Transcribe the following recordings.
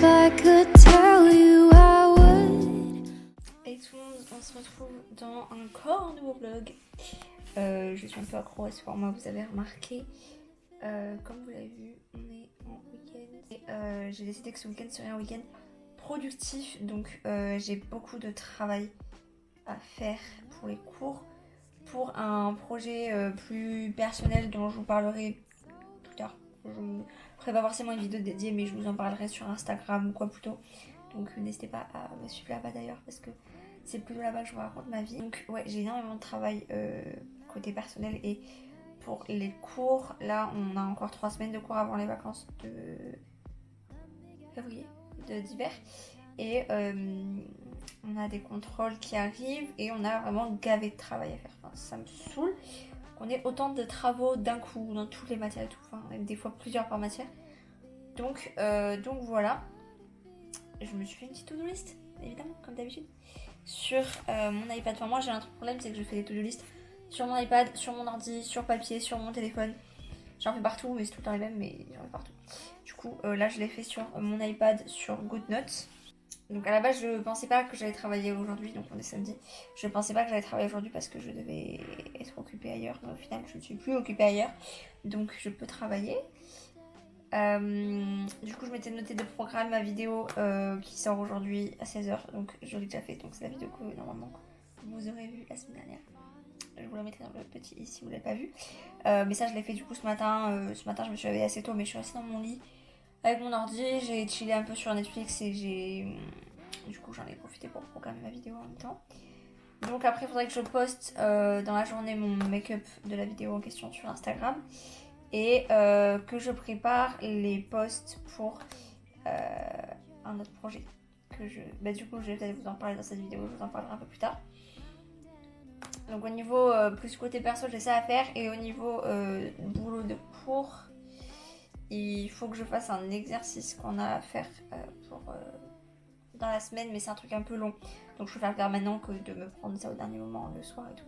I could tell you, I would. Et tout le monde, on se retrouve dans encore un nouveau vlog. Je suis un peu accro à ce format, vous avez remarqué. Comme vous l'avez vu, on est en week-end. J'ai décidé que ce week-end serait un week-end productif. Donc j'ai beaucoup de travail à faire pour les cours. Pour un projet plus personnel dont je vous parlerai plus tard. Je ne ferai pas forcément une vidéo dédiée, mais je vous en parlerai sur Instagram ou quoi plutôt. Donc n'hésitez pas à me suivre là-bas d'ailleurs, parce que c'est plutôt là-bas que je vous raconte ma vie. Donc ouais, j'ai énormément de travail côté personnel et pour les cours. Là, on a encore 3 semaines de cours avant les vacances de février, d'hiver. Et on a des contrôles qui arrivent et on a vraiment gavé de travail à faire. Enfin, ça me saoule qu'on ait autant de travaux d'un coup dans toutes les matières et tout. Enfin, des fois plusieurs par matière. Donc voilà. Je me suis fait une petite to-do list, évidemment, comme d'habitude, sur mon iPad. Enfin, moi j'ai un problème, c'est que je fais des to-do list sur mon iPad, sur mon ordi, sur papier, sur mon téléphone. J'en fais partout, mais c'est tout le temps les mêmes, mais j'en fais partout. Du coup, là je l'ai fait sur mon iPad, sur GoodNotes. Donc à la base, je pensais pas que j'allais travailler aujourd'hui, donc on est samedi. Je pensais pas que j'allais travailler aujourd'hui parce que je devais être occupée ailleurs. Mais au final, je ne suis plus occupée ailleurs, donc je peux travailler. Du coup je m'étais noté de programme ma vidéo qui sort aujourd'hui à 16h, donc je l'ai déjà fait, donc c'est la vidéo que normalement vous aurez vue la semaine dernière. Je vous la mettrai dans le petit i si vous ne l'avez pas vue. Mais ça je l'ai fait du coup ce matin. Ce matin je me suis réveillée assez tôt, mais je suis restée dans mon lit avec mon ordi, j'ai chillé un peu sur Netflix et du coup j'en ai profité pour programmer ma vidéo en même temps. Donc après il faudrait que je poste dans la journée mon make-up de la vidéo en question sur Instagram. Et que je prépare les posts pour un autre projet. Du coup, je vais peut-être vous en parler dans cette vidéo, je vous en parlerai un peu plus tard. Donc au niveau plus côté perso, j'ai ça à faire. Et au niveau boulot de cours, il faut que je fasse un exercice qu'on a à faire dans la semaine. Mais c'est un truc un peu long. Donc je préfère le faire maintenant que de me prendre ça au dernier moment, le soir et tout.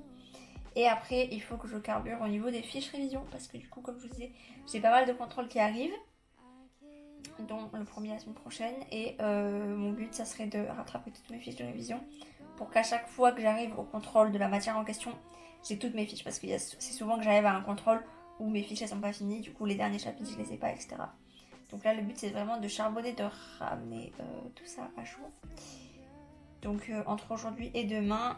Et après, il faut que je carbure au niveau des fiches révision. Parce que du coup, comme je vous disais, j'ai pas mal de contrôles qui arrivent. Dont le premier la semaine prochaine. Et mon but, ça serait de rattraper toutes mes fiches de révision. Pour qu'à chaque fois que j'arrive au contrôle de la matière en question, j'ai toutes mes fiches. Parce que c'est souvent que j'arrive à un contrôle où mes fiches, elles sont pas finies. Du coup, les derniers chapitres, je les ai pas, etc. Donc là, le but, c'est vraiment de charbonner, de ramener tout ça à jour. Donc entre aujourd'hui et demain,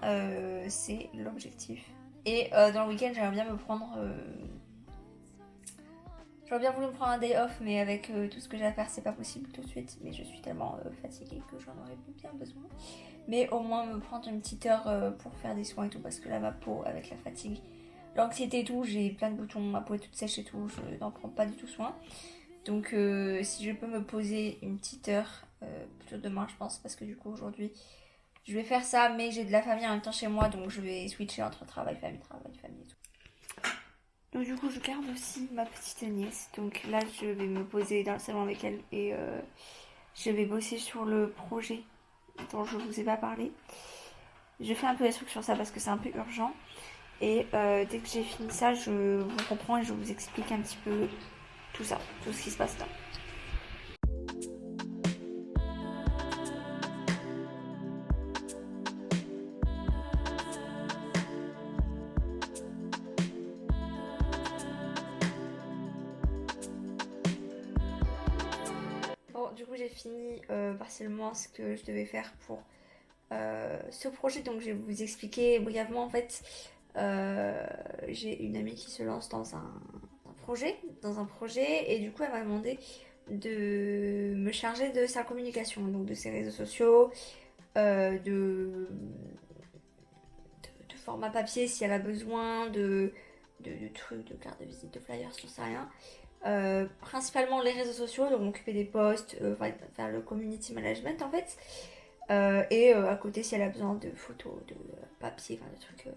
c'est l'objectif. Et dans le week-end, j'aimerais bien me prendre... J'aurais bien voulu me prendre un day off, mais avec tout ce que j'ai à faire, c'est pas possible tout de suite. Mais je suis tellement fatiguée que j'en aurais bien besoin. Mais au moins me prendre une petite heure pour faire des soins et tout, parce que là, ma peau, avec la fatigue, l'anxiété et tout, j'ai plein de boutons, ma peau est toute sèche et tout, je n'en prends pas du tout soin. Donc si je peux me poser une petite heure, plutôt demain je pense, parce que du coup aujourd'hui... Je vais faire ça, mais j'ai de la famille en même temps chez moi, donc je vais switcher entre travail, famille et tout. Donc du coup, je garde aussi ma petite nièce. Donc là, je vais me poser dans le salon avec elle et je vais bosser sur le projet dont je vous ai pas parlé. Je fais un peu des trucs sur ça parce que c'est un peu urgent. Et dès que j'ai fini ça, je vous reprends et je vous explique un petit peu tout ça, tout ce qui se passe là. Bon, du coup j'ai fini partiellement ce que je devais faire pour ce projet, donc je vais vous expliquer brièvement. En fait, j'ai une amie qui se lance dans un projet et du coup elle m'a demandé de me charger de sa communication, donc de ses réseaux sociaux, de format papier si elle a besoin, de trucs, de cartes de visite, de flyers, j'en sais rien. Principalement les réseaux sociaux, donc m'occuper des posts, faire le community management en fait. Et à côté, si elle a besoin de photos, de papier, de trucs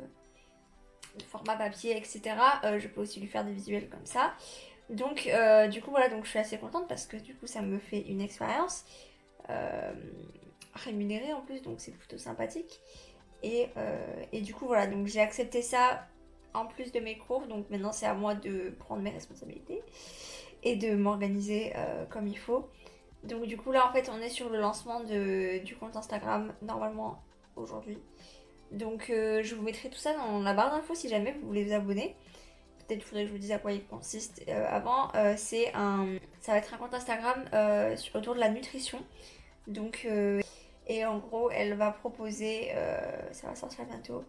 de format papier, etc., je peux aussi lui faire des visuels comme ça. Donc, du coup, voilà, donc je suis assez contente parce que du coup, ça me fait une expérience rémunérée en plus, donc c'est plutôt sympathique. Et du coup, voilà, donc j'ai accepté ça en plus de mes cours, donc maintenant c'est à moi de prendre mes responsabilités et de m'organiser comme il faut. Donc du coup là en fait on est sur le lancement du compte Instagram normalement aujourd'hui. Donc je vous mettrai tout ça dans la barre d'infos si jamais vous voulez vous abonner. Peut-être faudrait que je vous dise à quoi il consiste avant. Ça va être un compte Instagram autour de la nutrition. Donc et en gros elle va proposer, ça va sortir bientôt,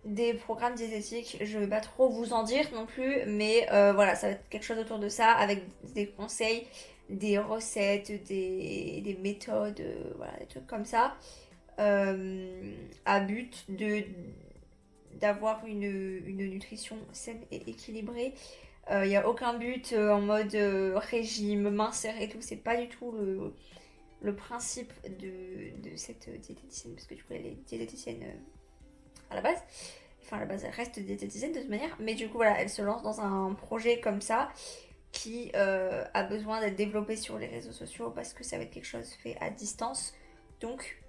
des programmes diététiques. Je vais pas trop vous en dire non plus, mais voilà, ça va être quelque chose autour de ça avec des conseils, des recettes, des méthodes, voilà, des trucs comme ça, à but d'avoir une nutrition saine et équilibrée. Il n'y a aucun but en mode régime, minceur et tout, c'est pas du tout le principe de cette diététicienne, parce que du coup elle est diététicienne à la base. Enfin, à la base, elle reste diététicienne de toute manière. Mais du coup, voilà, elle se lance dans un projet comme ça qui a besoin d'être développé sur les réseaux sociaux parce que ça va être quelque chose fait à distance. Donc,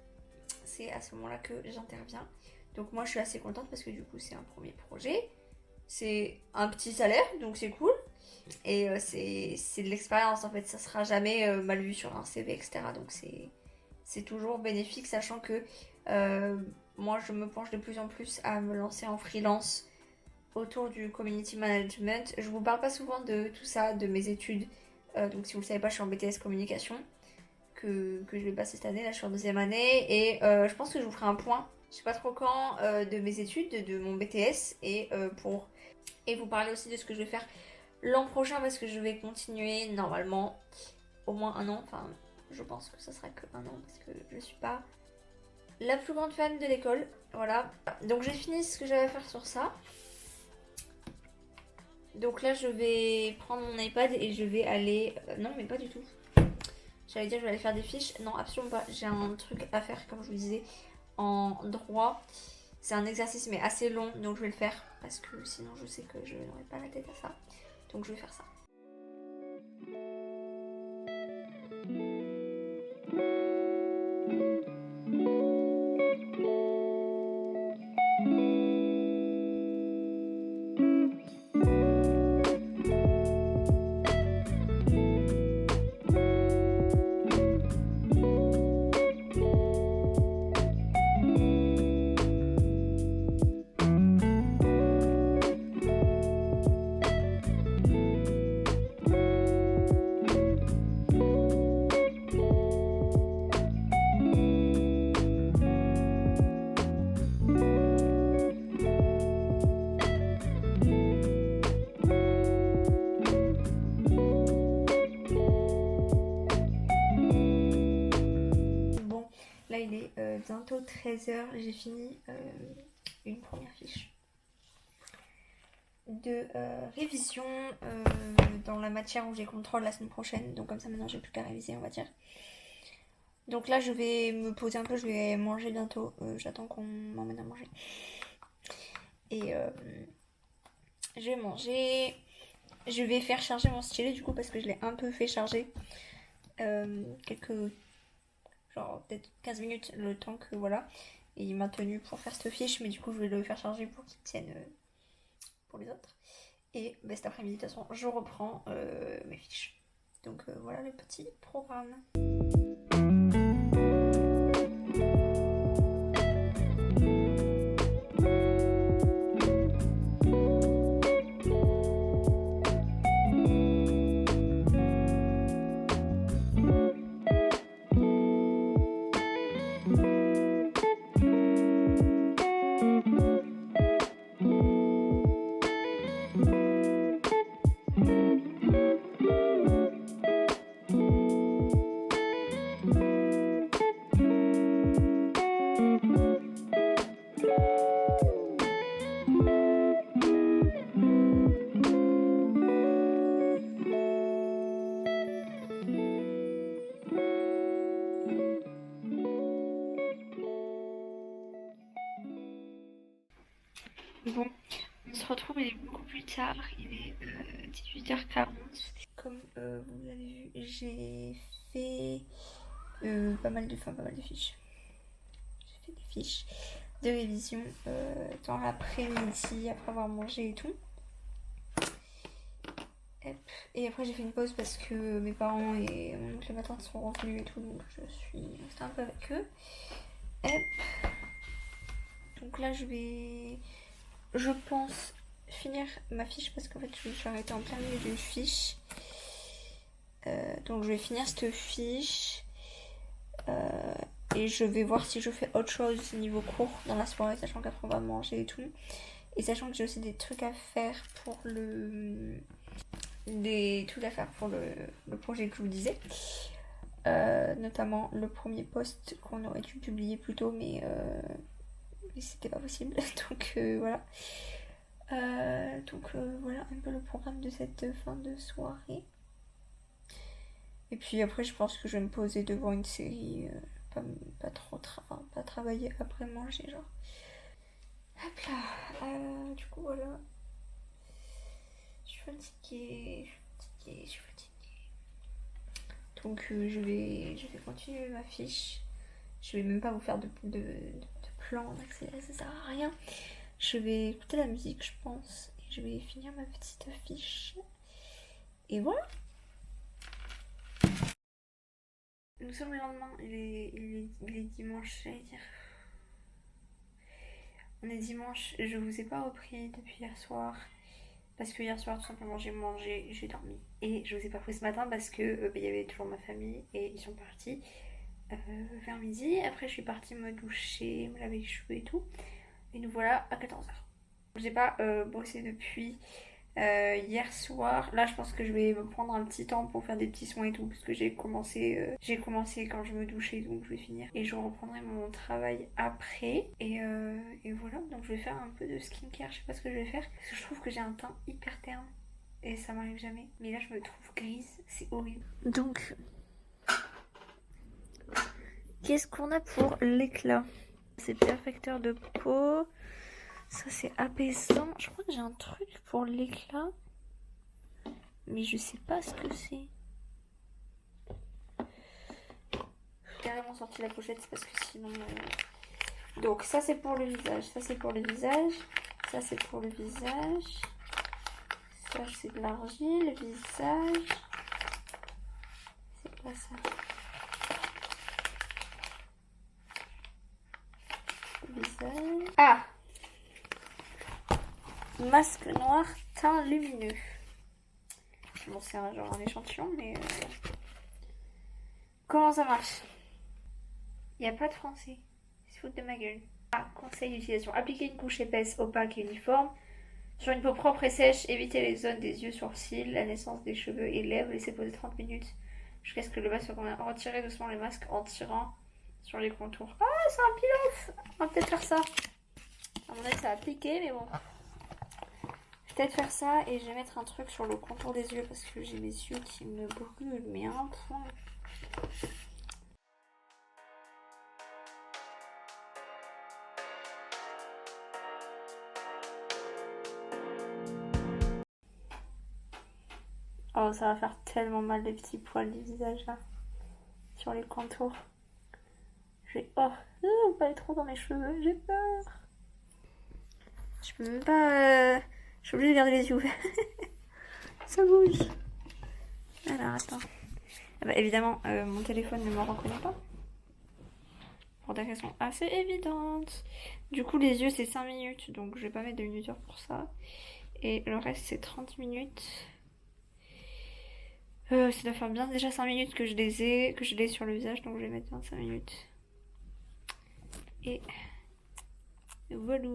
c'est à ce moment-là que j'interviens. Donc, moi, je suis assez contente parce que du coup, c'est un premier projet. C'est un petit salaire, donc c'est cool. Et c'est de l'expérience en fait, ça sera jamais mal vu sur un CV, etc. Donc c'est toujours bénéfique, sachant que euh, moi je me penche de plus en plus à me lancer en freelance autour du community management. Je vous parle pas souvent de tout ça, de mes études. Donc si vous le savez pas, je suis en BTS communication que je vais passer cette année. Là, je suis en deuxième année et je pense que je vous ferai un point. Je sais pas trop quand de mes études, de mon BTS et vous parler aussi de ce que je vais faire l'an prochain parce que je vais continuer normalement au moins un an. Enfin, je pense que ça sera que un an parce que je suis pas la plus grande fan de l'école. Voilà. Donc j'ai fini ce que j'avais à faire sur ça. Donc là, je vais prendre mon iPad et je vais aller... non, mais pas du tout. J'allais dire je vais aller faire des fiches. Non, absolument pas. J'ai un truc à faire, comme je vous disais, en droit. C'est un exercice mais assez long, donc je vais le faire parce que sinon je sais que je n'aurai pas la tête à ça. Donc je vais faire ça. Bon, là il est bientôt 13h. J'ai fini une première fiche de révision dans la matière où j'ai contrôle la semaine prochaine. Donc comme ça maintenant j'ai plus qu'à réviser on va dire. Donc là je vais me poser un peu, je vais manger bientôt. J'attends qu'on m'emmène à manger. Et je vais manger. Je vais faire charger mon stylet du coup parce que je l'ai un peu fait charger. Genre peut-être 15 minutes le temps que voilà. Et il m'a tenu pour faire cette fiche, mais du coup je vais le faire charger pour qu'il tienne pour les autres. Et bah, cet après-midi, de toute façon, je reprends mes fiches. Donc voilà le petit programme. Bon, on se retrouve, il est beaucoup plus tard, il est 18h40. Comme vous avez vu, j'ai fait pas mal de fiches. J'ai fait des fiches de révision dans l'après-midi après avoir mangé et tout. Hop. Et après j'ai fait une pause parce que mes parents et mon oncle et ma tante sont revenus et tout, donc je suis restée un peu avec eux. Hop. Donc là je pense, finir ma fiche parce qu'en fait je me suis arrêtée en plein milieu d'une fiche. Donc je vais finir cette fiche. Et je vais voir si je fais autre chose niveau cours dans la soirée, sachant qu'après on va manger et tout. Et sachant que j'ai aussi des trucs à faire pour le projet que je vous disais. Notamment le premier post qu'on aurait dû publier plus tôt, mais c'était pas possible. Donc voilà. Voilà un peu le programme de cette fin de soirée. Et puis après, je pense que je vais me poser devant une série, pas travailler après manger, genre. Hop là. Du coup, voilà. Je suis fatiguée. Donc je vais continuer ma fiche. Je vais même pas vous faire de plan, ça sert à rien. Je vais écouter la musique, je pense. Et je vais finir ma petite fiche. Et voilà. Nous sommes le lendemain, il est dimanche, j'allais dire. On est dimanche, je vous ai pas repris depuis hier soir. Parce que hier soir, tout simplement, j'ai mangé, j'ai dormi. Et je vous ai pas repris ce matin parce que il y avait toujours ma famille et ils sont partis vers midi. Après, je suis partie me doucher, me laver les cheveux et tout. Et nous voilà à 14h. J'ai pas bossé depuis hier soir. Là je pense que je vais me prendre un petit temps pour faire des petits soins et tout, parce que j'ai commencé quand je me douchais, donc je vais finir et je reprendrai mon travail après. Et voilà, donc je vais faire un peu de skincare. Je sais pas ce que je vais faire parce que je trouve que j'ai un teint hyper terne et ça m'arrive jamais, mais là je me trouve grise, c'est horrible. Donc qu'est-ce qu'on a pour l'éclat? C'est perfecteur de peau. Ça c'est apaisant. Je crois que j'ai un truc pour l'éclat, mais je sais pas ce que c'est. J'ai carrément sorti la pochette parce que sinon... Donc ça c'est pour le visage, ça c'est pour le visage, ça c'est pour le visage, ça c'est de l'argile, le visage... C'est pas ça. Le visage... Ah! Masque noir teint lumineux. Bon, c'est genre un échantillon, mais... Comment ça marche? Il n'y a pas de français. Ils se foutent de ma gueule. Ah, conseil d'utilisation. Appliquer une couche épaisse, opaque et uniforme. Sur une peau propre et sèche, éviter les zones des yeux, sourcils, la naissance des cheveux et lèvres. Laisser poser 30 minutes jusqu'à ce que le masque soit convaincu. Retirer doucement les masques en tirant sur les contours. Ah, c'est un peel-off! On va peut-être faire ça. À mon avis, ça va piquer, mais bon. Peut-être faire ça et je vais mettre un truc sur le contour des yeux parce que j'ai mes yeux qui me brûlent, mais à un point. Oh, ça va faire tellement mal les petits poils du visage là, sur les contours. Pas aller trop dans mes cheveux, j'ai peur. Je peux même pas... Je suis obligée de garder les yeux ouverts. Ça bouge. Alors, attends. Ah bah, évidemment, mon téléphone ne me reconnaît pas. Pour des raisons assez évidentes. Du coup, les yeux, c'est 5 minutes. Donc, je vais pas mettre de minuteur pour ça. Et le reste, c'est 30 minutes. Ça doit faire bien déjà 5 minutes que je l'ai sur le visage. Donc, je vais mettre 25 minutes. Et voilà.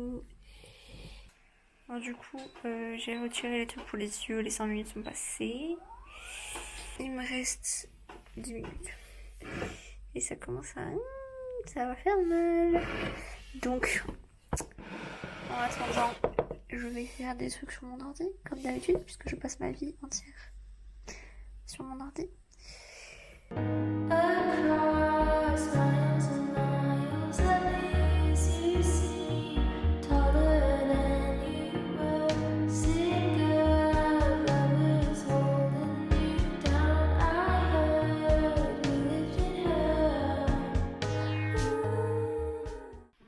Alors, du coup, j'ai retiré les trucs pour les yeux. Les 5 minutes sont passées. Il me reste 10 minutes. Et ça commence à... Ça va faire mal. Donc, en attendant, je vais faire des trucs sur mon ordi, comme d'habitude, puisque je passe ma vie entière sur mon ordi.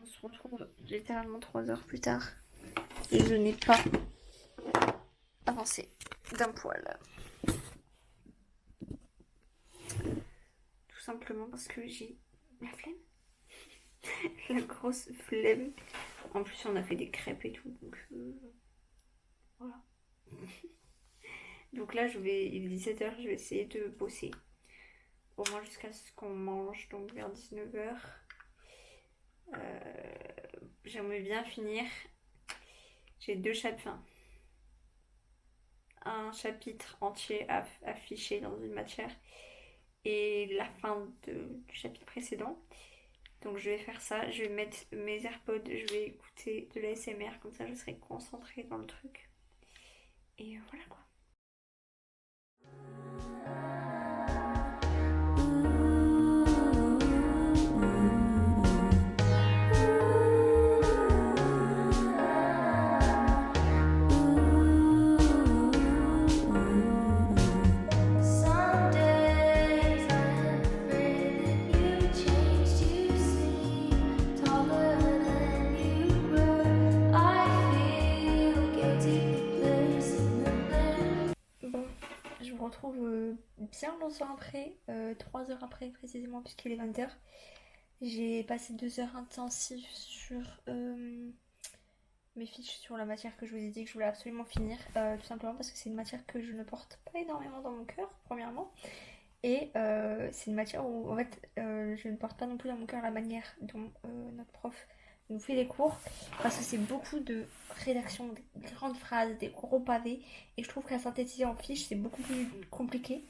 On se retrouve littéralement 3 heures plus tard et je n'ai pas avancé d'un poil. Tout simplement parce que j'ai la flemme. La grosse flemme. En plus on a fait des crêpes et tout, donc voilà. Donc là il est 17h, je vais essayer de bosser. Au moins jusqu'à ce qu'on mange, donc vers 19h. J'aimerais bien finir. J'ai un chapitre entier affiché dans une matière et la fin du chapitre précédent. Donc je vais faire ça, je vais mettre mes AirPods, je vais écouter de la l'ASMR, comme ça je serai concentrée dans le truc. Et voilà quoi. Bon, je vous retrouve bien longtemps après, 3 heures après précisément, puisqu'il est 20h. J'ai passé 2 heures intensives sur mes fiches sur la matière que je vous ai dit que je voulais absolument finir, tout simplement parce que c'est une matière que je ne porte pas énormément dans mon cœur, premièrement. Et c'est une matière où en fait je ne porte pas non plus dans mon cœur la manière dont notre prof nous fait les cours, parce que c'est beaucoup de rédaction, des grandes phrases, des gros pavés, et je trouve qu'à synthétiser en fiche c'est beaucoup plus compliqué.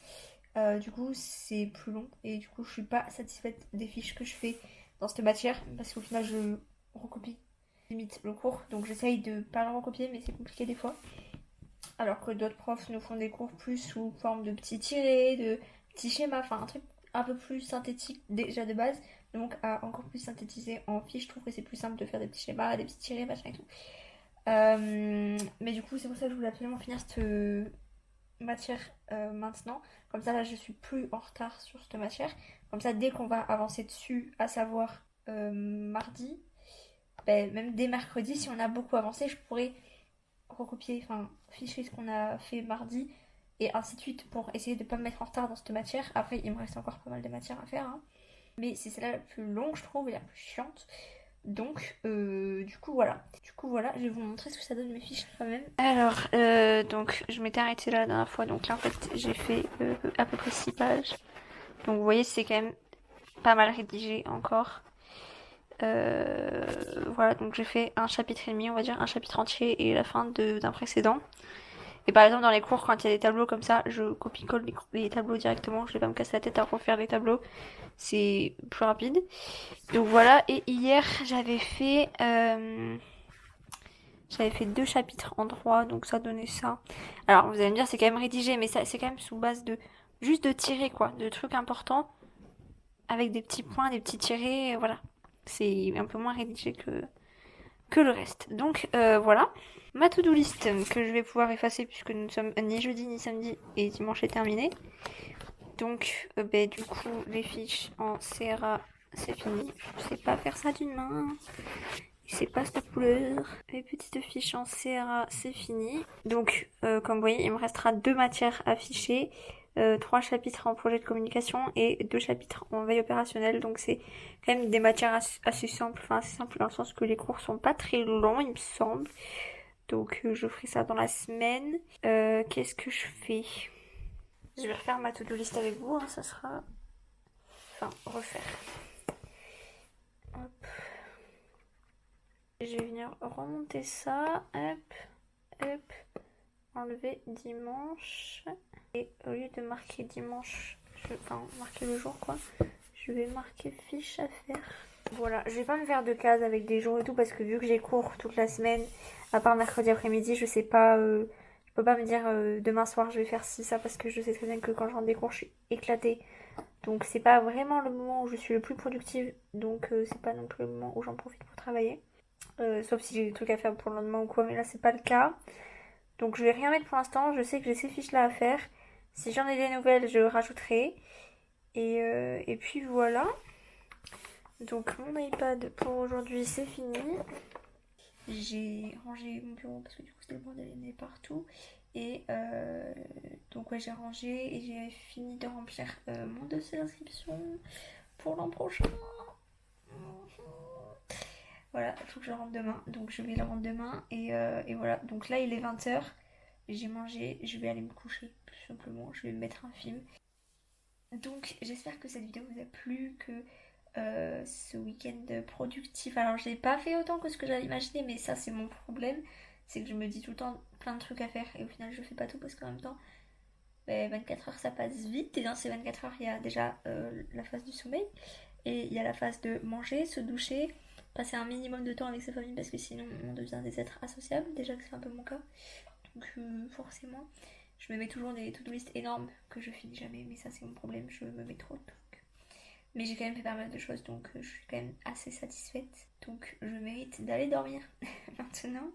Du coup c'est plus long et du coup je suis pas satisfaite des fiches que je fais dans cette matière, parce qu'au final je recopie limite le cours, donc j'essaye de pas le recopier, mais c'est compliqué des fois. Alors que d'autres profs nous font des cours plus sous forme de petits tirés, de petits schémas, enfin un truc un peu plus synthétique déjà de base, donc à encore plus synthétiser en fiche. Je trouve que c'est plus simple de faire des petits schémas, des petits tirés, machin et tout. Mais du coup c'est pour ça que je voulais absolument finir cette matière maintenant. Comme ça là je suis plus en retard sur cette matière. Comme ça dès qu'on va avancer dessus, à savoir mardi, même dès mercredi, si on a beaucoup avancé, je pourrais recopier, enfin ficher ce qu'on a fait mardi et ainsi de suite pour essayer de ne pas me mettre en retard dans cette matière. Après il me reste encore pas mal de matières à faire, hein. Mais c'est celle-là la plus longue je trouve et la plus chiante. Donc du coup voilà. Je vais vous montrer ce que ça donne mes fiches quand même. Alors donc je m'étais arrêtée là la dernière fois, donc là en fait j'ai fait à peu près 6 pages. Donc vous voyez c'est quand même pas mal rédigé encore. Voilà, donc j'ai fait un chapitre et demi, on va dire, un chapitre entier et la fin d'un précédent. Et par exemple dans les cours, quand il y a des tableaux comme ça, je copie-colle les tableaux directement, je vais pas me casser la tête à refaire les tableaux, c'est plus rapide. Donc voilà, et hier j'avais fait 2 chapitres en droit, donc ça donnait ça. Alors vous allez me dire c'est quand même rédigé, mais ça c'est quand même sous base de juste de tirer quoi, de trucs importants avec des petits points, des petits tirés, voilà. C'est un peu moins rédigé que le reste. Donc voilà. Ma to-do list que je vais pouvoir effacer puisque nous ne sommes ni jeudi ni samedi et dimanche est terminé. Donc du coup les fiches en CRA c'est fini. Je sais pas faire ça d'une main. C'est pas cette couleur. Les petites fiches en CRA c'est fini. Donc comme vous voyez il me restera 2 matières affichées. 3 chapitres en projet de communication et 2 chapitres en veille opérationnelle. Donc c'est quand même des matières assez simples. Enfin assez simples dans le sens que les cours sont pas très longs il me semble. Donc je ferai ça dans la semaine. Qu'est-ce que je fais? Je vais refaire ma to-do list avec vous. Hein, ça sera... Enfin, refaire. Hop. Je vais venir remonter ça. Hop. Hop. Enlever dimanche. Et au lieu de marquer dimanche, enfin marquer le jour quoi, je vais marquer fiche à faire. Voilà, je vais pas me faire de cases avec des jours et tout parce que vu que j'ai cours toute la semaine, à part mercredi après-midi, je sais pas, je peux pas me dire demain soir je vais faire ci, ça parce que je sais très bien que quand je rentre des cours je suis éclatée. Donc c'est pas vraiment le moment où je suis le plus productive, donc c'est pas non plus le moment où j'en profite pour travailler. Sauf si j'ai des trucs à faire pour le lendemain ou quoi, mais là c'est pas le cas. Donc je vais rien mettre pour l'instant, je sais que j'ai ces fiches là à faire. Si j'en ai des nouvelles, je rajouterai. Et puis voilà. Donc mon iPad pour aujourd'hui c'est fini. J'ai rangé mon bureau parce que du coup c'était le bordel, il y en avait partout. Et donc ouais, j'ai rangé et j'ai fini de remplir mon dossier d'inscription pour l'an prochain. Voilà, il faut que je le rentre demain. Donc je vais le rendre demain. Et voilà, donc là il est 20h. J'ai mangé, je vais aller me coucher tout simplement. Je vais me mettre un film. Donc j'espère que cette vidéo vous a plu, que ce week-end productif. Alors je l'ai pas fait autant que ce que j'avais imaginé, mais ça c'est mon problème. C'est que je me dis tout le temps plein de trucs à faire et au final je fais pas tout parce qu'en même temps 24 heures ça passe vite. Et dans ces 24 heures il y a déjà la phase du sommeil et il y a la phase de manger, se doucher, passer un minimum de temps avec sa famille parce que sinon on devient des êtres associables. Déjà que c'est un peu mon cas. Donc forcément je me mets toujours des to-do list énormes que je finis jamais, mais ça c'est mon problème, je me mets trop de trucs. Mais j'ai quand même fait pas mal de choses, donc je suis quand même assez satisfaite. Donc je mérite d'aller dormir maintenant.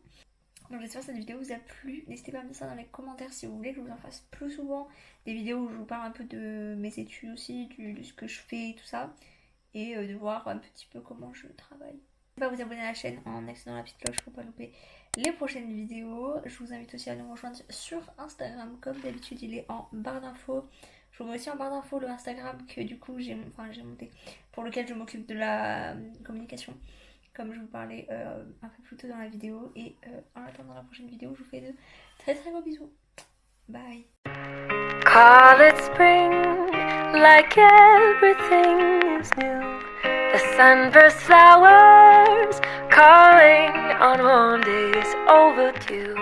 Donc j'espère que cette vidéo vous a plu. N'hésitez pas à me dire ça dans les commentaires si vous voulez que je vous en fasse plus souvent. Des vidéos où je vous parle un peu de mes études aussi, de ce que je fais et tout ça. Et de voir un petit peu comment je travaille. N'hésitez pas à vous abonner à la chaîne en activant la petite cloche pour ne pas louper les prochaines vidéos. Je vous invite aussi à nous rejoindre sur Instagram. Comme d'habitude, il est en barre d'infos. Je vous mets aussi en barre d'infos le Instagram que du coup j'ai monté, pour lequel je m'occupe de la communication, comme je vous parlais un peu plus tôt dans la vidéo. Et en attendant la prochaine vidéo, je vous fais de très très gros bisous. Bye. Call it spring, like everything is new. The sunburst flowers calling on warm days overdue.